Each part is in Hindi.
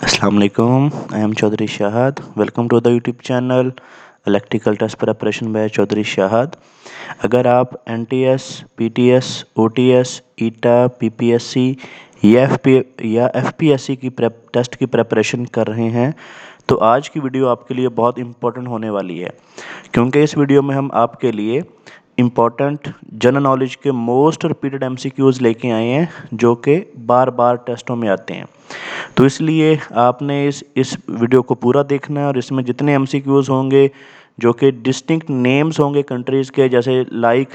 अस्सलाम वालेकुम। I am Chaudhry Shahad. Welcome to the YouTube channel electrical test preparation by Chaudhry Shahad. अगर आप NTS, PTS, OTS, ETA, PPSC या एफपीएससी की टेस्ट की प्रिपरेशन कर रहे हैं तो आज की वीडियो आपके लिए बहुत इम्पोर्टेंट होने वाली है, क्योंकि इस वीडियो में हम आपके लिए इम्पॉर्टेंट जनरल नॉलेज के मोस्ट रिपीटेड एमसीक्यूज़ लेके आए हैं जो कि बार बार टेस्टों में आते हैं। तो इसलिए आपने इस वीडियो को पूरा देखना है और इसमें जितने एमसीक्यूज़ होंगे जो कि डिस्टिंक्ट नेम्स होंगे कंट्रीज़ के, जैसे लाइक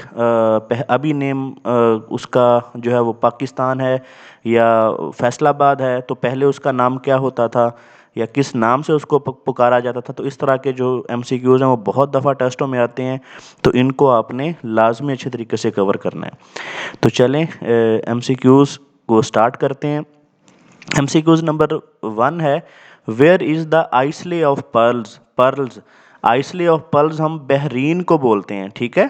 अभी नेम उसका जो है वो पाकिस्तान है या फैसलाबाद है, तो पहले उसका नाम क्या होता था या किस नाम से उसको पुकारा जाता था। तो इस तरह के जो एमसीक्यूज़ हैं वो बहुत दफ़ा टेस्टों में आते हैं, तो इनको आपने लाजमी अच्छे तरीके से कवर करना है। तो चलें एमसीक्यूज़ को स्टार्ट करते हैं। एमसीक्यूज नंबर 1 है, where is the isle of pearls. Isle of pearls हम बहरीन को बोलते हैं, ठीक है।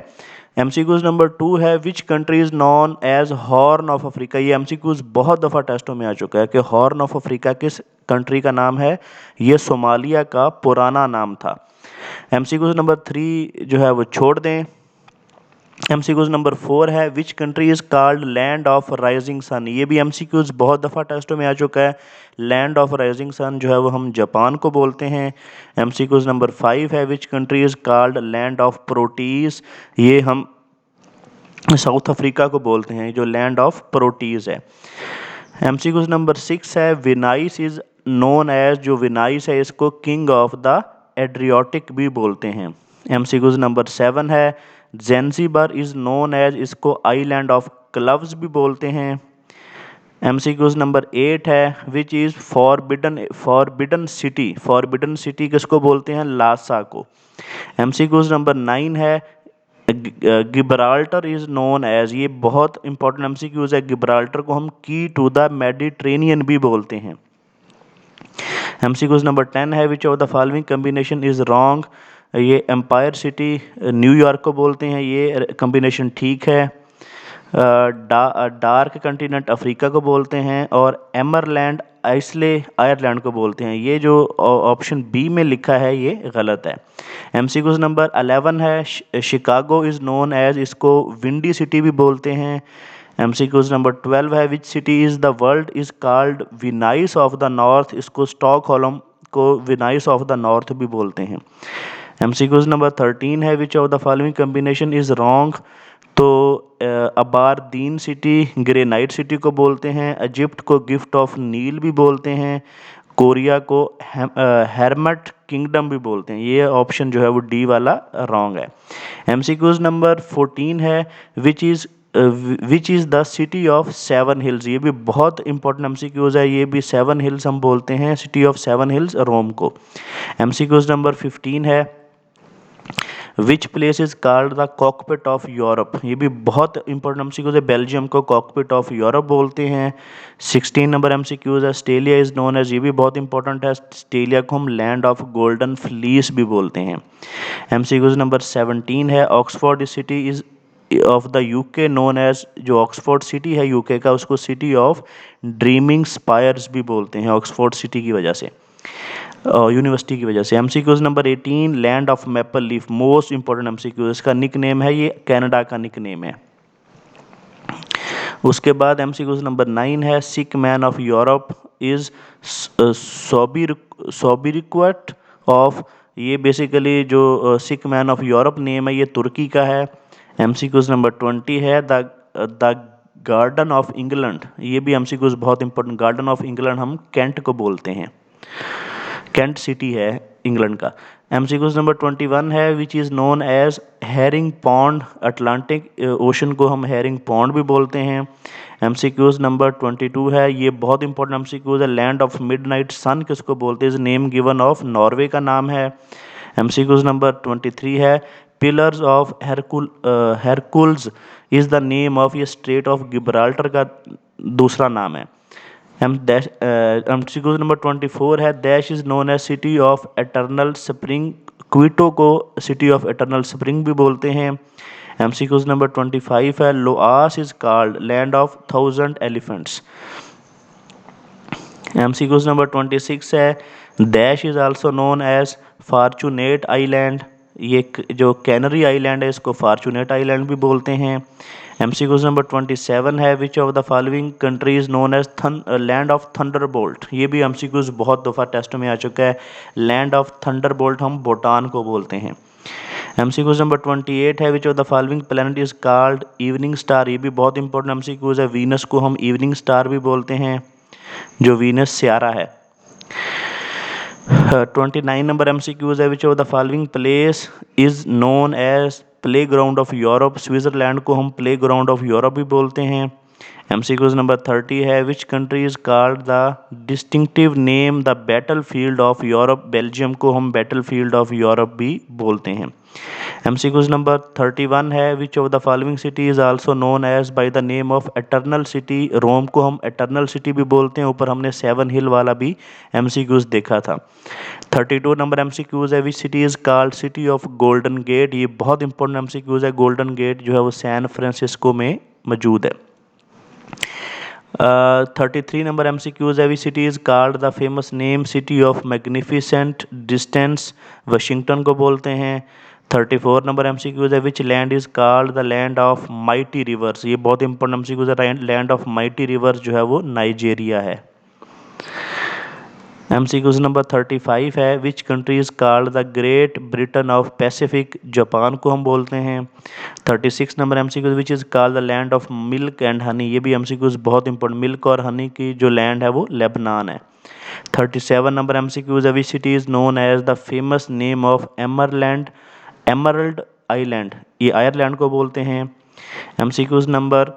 एमसीक्यूज नंबर 2 है, which country is known as horn of Africa. ये एमसीक्यूज बहुत दफ़ा टेस्टों में आ चुका है कि हॉर्न ऑफ अफ्रीका किस कंट्री का नाम है। ये सोमालिया का पुराना नाम था। एमसीक्यूज नंबर 3 जो है वो छोड़ दें। एमसीक्यूज नंबर 4 है, which country is called land of rising sun. ये भी एमसीक्यूज बहुत दफ़ा टेस्टों में आ चुका है। लैंड ऑफ राइजिंग सन जो है वो हम जापान को बोलते हैं। एमसीक्यूज नंबर 5 है, which country is called land of proteases. ये हम साउथ अफ्रीका को बोलते हैं, जो लैंड ऑफ प्रोटीज है। एमसीक्यूज नंबर 6 है, विनाइस इज़ नोन एज। जो विनाइस है इसको किंग ऑफ द एड्रियाटिक भी बोलते हैं। एमसीक्यूज नंबर 7 है, ज़ैंज़िबार इज़ नोन एज। इसको आइलैंड ऑफ क्लव्स भी बोलते हैं। एमसीक्यूज नंबर 8 है, which is forbidden city. Forbidden city किसको बोलते हैं? लासा को। एमसीक्यूज नंबर 9 है, गिब्राल्टर इज़ नोन एज। ये बहुत इंपॉर्टेंट एमसीक्यूज है। गिब्राल्टर को हम की टू द मेडिटेरेनियन भी बोलते हैं। एमसीक्यूज नंबर 10 है, which of the following combination is wrong. ये एम्पायर सिटी न्यूयॉर्क को बोलते हैं, ये कम्बिनेशन ठीक है। डार्क कंटिनेंट अफ्रीका को बोलते हैं और एमरलैंड आइसले आयरलैंड को बोलते हैं। ये जो ऑप्शन बी में लिखा है ये गलत है। एमसीक्यूज नंबर 11 है, शिकागो इज़ नोन एज। इसको विंडी सिटी भी बोलते हैं। एमसीक्यूज नंबर 12 है, which city is the world is called Venice of the north. इसको स्टॉकहोल्म को विनाइस ऑफ द नॉर्थ भी बोलते हैं। एमसीक्यूज नंबर 13 है, which of the following combination is wrong. तो अबारदीन सिटी ग्रेनाइट सिटी को बोलते हैं। इजिप्ट को गिफ्ट ऑफ नील भी बोलते हैं। कोरिया को हेरमट किंगडम भी बोलते हैं। ये ऑप्शन जो है वो डी वाला रॉन्ग है। एमसीक्यूज नंबर 14 है, which is the city of 7 hills. ये भी बहुत इंपॉर्टेंट एमसीक्यूज है। ये भी 7 हिल्स हम बोलते हैं, सिटी ऑफ 7 हिल्स रोम को। एमसीक्यूज नंबर 15 है, which place is called the cockpit of Europe. ये भी बहुत इंपॉर्टेंट एमसीक्यूज है। बेल्जियम को कॉकपिट ऑफ यूरोप बोलते हैं। 16 नंबर एमसीक्यूज है, ऑस्ट्रेलिया इज नोन एज। ये भी बहुत इंपॉर्टेंट है। ऑस्ट्रेलिया को हम लैंड ऑफ गोल्डन फ्लीस भी बोलते हैं। एमसीक्यूज नंबर 17 है, Oxford city is of the UK known as. जो ऑक्सफोर्ड सिटी है यूके का, उसको सिटी ऑफ ड्रीमिंग स्पायर्स भी बोलते हैं, ऑक्सफोर्ड सिटी की वजह से, यूनिवर्सिटी की वजह से। MCQs number 18, land of maple leaf, most important MCQs. इसका निक नेम है, ये कनाडा का निक नेम है। उसके बाद एमसीक्यूज नंबर 9 है, sick man of Europe is sobriquet of. ये बेसिकली जो sick man of Europe name है ये तुर्की का है। एमसीक्यूज नंबर 20 है, द गार्डन ऑफ इंग्लैंड। ये भी एमसीक्यूज बहुत इंपॉर्टेंट। गार्डन ऑफ इंग्लैंड हम कैंट को बोलते हैं, कैंट सिटी है इंग्लैंड का। एमसीक्यूज नंबर 21 है, which is known as herring pond. Atlantic Ocean को हम हैरिंग पॉन्ड भी बोलते हैं। एमसीक्यूज नंबर 22 है, ये बहुत इंपॉर्टेंट एमसीक्यूज है, लैंड ऑफ मिडनाइट सन किसको बोलते हैं? इस नेम गिवन ऑफ नॉर्वे का नाम है। एमसीक्यूज नंबर 23 है, pillars of Hercules is the name of. ये स्ट्रेट ऑफ गिब्राल्टर का दूसरा नाम है। एमसीक्यूज नंबर 24 है, that's is known as city of eternal spring. Quito को सिटी ऑफ एटर्नल स्प्रिंग भी बोलते हैं। एमसीक्यूज नंबर 25 है, Laos is called land of 1000 elephants. MCQs number 26 है, that's is also known as fortunate island. ये जो कैनरी आइलैंड है इसको फॉर्चूनेट आइलैंड भी बोलते हैं। MCQs नंबर 27 है, which of the following country is known as land of thunderbolt. ये भी MCQs बहुत दफ़ा टेस्ट में आ चुका है। लैंड ऑफ थंडरबोल्ट हम भूटान को बोलते हैं। MCQs नंबर 28 है, which of the following planet is called evening star. ये भी बहुत इंपॉर्टेंट MCQs है। वीनस को हम इवनिंग स्टार भी बोलते हैं, जो वीनस सियारा है। 29 नंबर MCQs है, which of the following place is known as play ground of Europe. Switzerland को हम प्ले ग्राउंड ऑफ यूरोप भी बोलते हैं। MCQs नंबर 30 है, which country is called the distinctive name the battle field of Europe. Belgium को हम बैटल फील्ड ऑफ यूरोप भी बोलते हैं। MCQs नंबर 31 है, which of the following city is also known as by the name of eternal city. Rome को हम एटर्नल सिटी भी बोलते हैं। ऊपर हमने 7 हिल वाला भी MCQs देखा था। 32 नंबर MCQs है, which city is called city of golden gate. ये बहुत इंपॉर्टेंट MCQs है। गोल्डन गेट जो है वो सैन फ्रांसिस्को में मौजूद है। 33 नंबर MCQs है, which city is called the famous name city of magnificent distance. Washington को बोलते हैं। 34 नंबर MCQs है, which land is called the land of mighty rivers. ये बहुत इंपॉर्टेंट MCQs है। लैंड ऑफ माइटी रिवर्स जो है वो नाइजेरिया है। MCQs नंबर 35 है, which country is called the great Britain of Pacific. Japan को हम बोलते हैं। 36 number MCQs, which is called the land of milk and honey. ये भी MCQs बहुत इंपॉर्टेंट। मिल्क और हनी की जो लैंड है वो लेबनान है। 37 नंबर MCQs है, which city is known as the famous name of emerald island. ये आयरलैंड को बोलते हैं। MCQs नंबर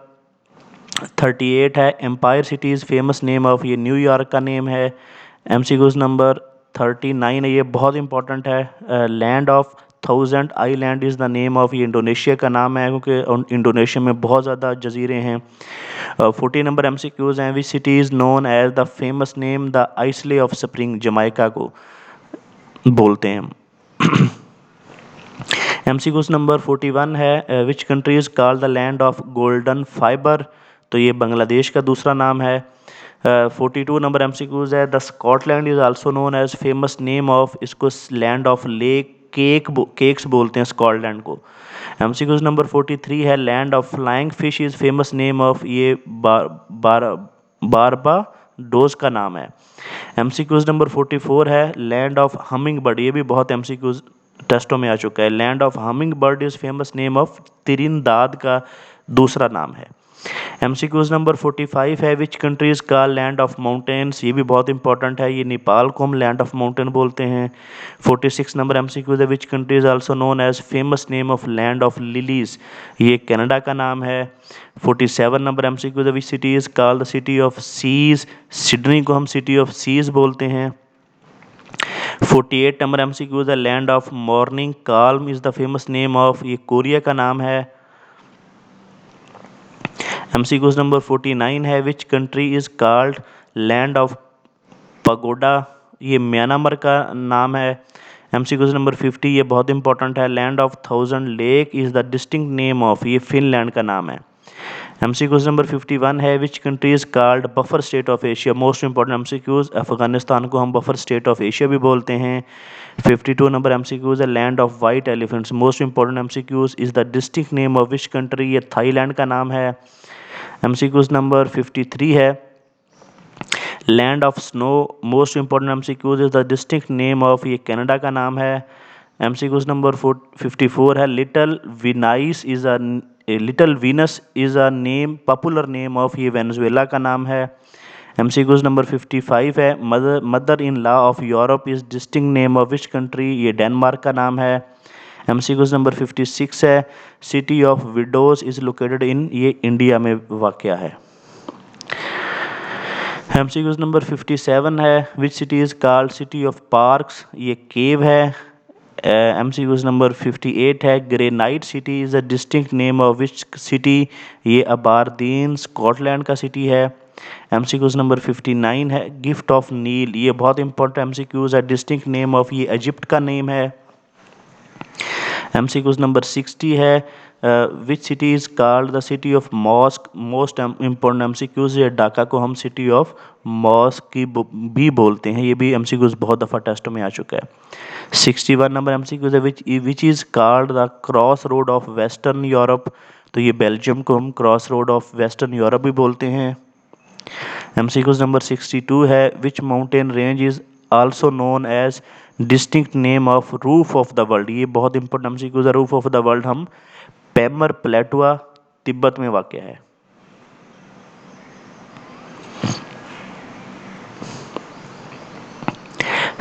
38 है, empire cities famous name of. ये न्यूयॉर्क का नेम है। MCQs नंबर 39 है, ये बहुत इंपॉर्टेंट है। Land of thousand island is the name of. ये इंडोनेशिया का नाम है क्योंकि इंडोनेशिया में बहुत ज़्यादा जजीरे हैं। 40 नंबर MCQs हैं, which city is known as the famous name the isle of spring. Jamaica को बोलते हैं हम। MCQs नंबर 41 है, which country is called the land of golden fibre. तो ये बांग्लादेश का दूसरा नाम है। 42 नंबर MCQs है, the Scotland is also known as famous name of. इसको लैंड ऑफ लेक केक्स बोलते हैं स्कॉटलैंड को। MCQs नंबर 43 है, land of flying fish is famous name of. ये बारबाडोस का नाम है। MCQs नंबर 44 है, लैंड ऑफ हमिंग बर्ड। ये भी बहुत MCQs टेस्टों में आ चुका है। Land of humming bird is famous name of Trinidad का दूसरा नाम है। MCQs नंबर 45 है, विच कंट्रीज़ का लैंड ऑफ माउंटेन्स। ये भी बहुत इंपॉर्टेंट है। ये नेपाल को हम लैंड ऑफ माउंटेन बोलते हैं। 46 नंबर MCQs है, which countries also known as famous name of land of lilies. ये कनाडा का नाम है। 47 नंबर MCQs है, which city is called the city of seas. Sydney को हम सिटी ऑफ सीज बोलते हैं। 48 नंबर MCQs है, land of morning calm is the famous name of. ये कोरिया का नाम है। MCQs नंबर 49 है, which country is called land of pagoda. ये म्यांमार का नाम है। MCQs नंबर 50, ये बहुत इंपॉर्टेंट है, land of thousand lake is the distinct name of. ये फिनलैंड का नाम है। MCQs नंबर 51 है, which country is called buffer state of Asia. Most important MCQs, Afghanistan को हम बफर स्टेट ऑफ एशिया भी बोलते हैं। 52 नंबर MCQs है, land of white elephants. Most important MCQs is the distinct name of which country. ये थाईलैंड का नाम है। MCQs नंबर 53 है, land of snow. Most important MCQs is the distinct name of. ये कनाडा का नाम है। MCQs नंबर 54 है, little Venus is a name popular name of. ये वेनेजुएला का नाम है। MCQs नंबर 55 है, mother in law of Europe is distinct name of which country. ये डेनमार्क का नाम है। MCQs नंबर 56 है, city of widows is located in. ये इंडिया में वाक़या है। MCQs नंबर 57 है, which city is called city of parks. ये केव है। MCQs नंबर 58 है, granite city is a distinct name of which city. ये अबारदीन स्कॉटलैंड का सिटी है। MCQs नंबर 59 है, गिफ्ट ऑफ नील। ये बहुत इंपॉर्टेंट MCQs है, डिस्टिंक्ट नेम ऑफ। ये इजिप्ट का नेम है। MCQs नंबर 60 है, which city is called the city of mosque, most important MCQs. ये ढाका को हम सिटी ऑफ मॉस्क की भी बोलते हैं, ये भी एमसीक्यूज बहुत दफ़ा टेस्ट में आ चुका है। 61 नंबर एमसीक्यूज है, which is called the cross road of western Europe. तो ये बेल्जियम को हम cross road of western Europe भी बोलते हैं। एमसीक्यूज नंबर 62 है, which mountain range is also known as distinct name of roof of the world. ये बहुत इंपॉर्टेंट एमसीक्यूज है। रूफ ऑफ द वर्ल्ड हम पैमर प्लेटुआ तिब्बत में वाक़ है।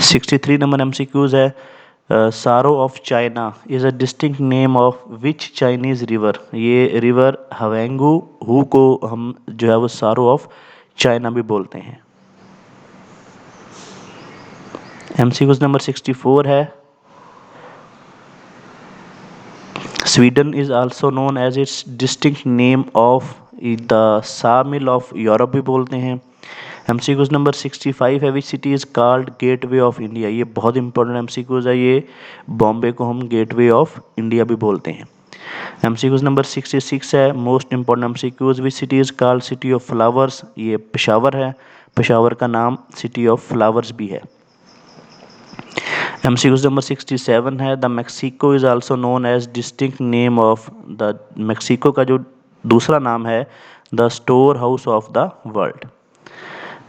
सिक्सटी थ्री नंबर एमसीक्यूज है, sorrow of China is a distinct name of which Chinese river. ये रिवर हवेंगू हु को हम जो है वो सारो ऑफ चाइना भी बोलते हैं। एमसीक्यूज नंबर 64 है, Sweden is also known as its distinct name of the saw mill of Europe भी बोलते हैं। एमसीक्यूज नंबर 65 है, which city is called gateway of India. ये बहुत इंपॉर्टेंट एमसीक्यूज है, ये बॉम्बे को हम गेटवे ऑफ इंडिया भी बोलते हैं। एमसीक्यूज नंबर 66 है, most important MCQs, which city is called city of flowers. ये पेशावर है, पेशावर का नाम सिटी ऑफ फ्लावर्स भी है। एमसीक्यूज नंबर 67 है, the Mexico is also known as distinct name of the, Mexico का जो दूसरा नाम है the store house of the world.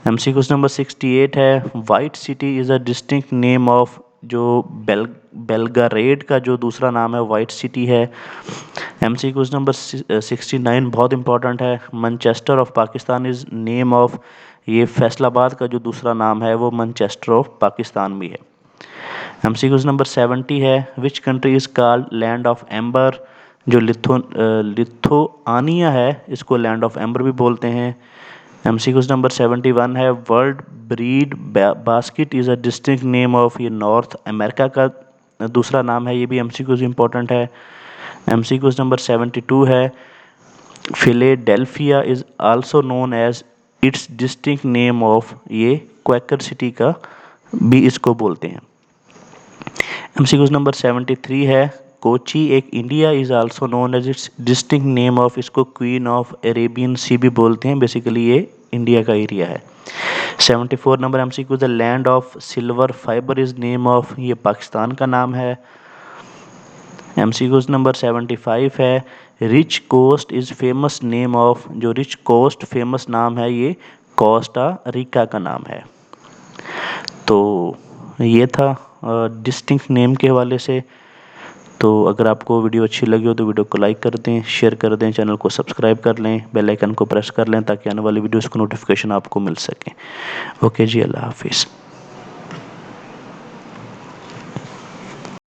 MCQs number 68 है, white city is a distinct name of, जो बेलगारेड का जो दूसरा नाम है वाइट सिटी है। एमसीक्यूज नंबर 69 बहुत इंपॉर्टेंट है, Manchester of Pakistan is name of, ये फैसलाबाद का जो दूसरा नाम है वो मैनचेस्टर ऑफ पाकिस्तान भी है। एमसीक्यूज नंबर 70 है, which country is called land of amber. जो लिथुआनिया है इसको लैंड ऑफ एम्बर भी बोलते हैं। एमसीक्यूज नंबर 71 है, world bread basket is a distinct name of, ये नॉर्थ अमेरिका का दूसरा नाम है, ये भी एमसीक्यूज इंपॉर्टेंट है। एमसीक्यूज नंबर 72 है, Philadelphia is also known as its distinct name of, ये क्वैकर सिटी का भी इसको बोलते हैं। एमसीक्यूज नंबर 73 है, कोची एक India is also known as its distinct name of, इसको क्वीन ऑफ अरेबियन सी भी बोलते हैं, बेसिकली ये इंडिया का एरिया है। 74 number MCQ, the land of silver fibre is name of, ये पाकिस्तान का नाम है। एमसीक्यूज नंबर 75 है, rich coast is famous name of, जो रिच कोस्ट फेमस नाम है ये कोस्टा रिका का नाम है। तो ये था डिस्टिंक्ट नेम के हवाले से। तो अगर आपको वीडियो अच्छी लगी हो तो वीडियो को लाइक कर दें, शेयर कर दें, चैनल को सब्सक्राइब कर लें, बेल आइकन को प्रेस कर लें ताकि आने वाली वीडियोस को नोटिफिकेशन आपको मिल सके। ओके जी, अल्लाह हाफिज़।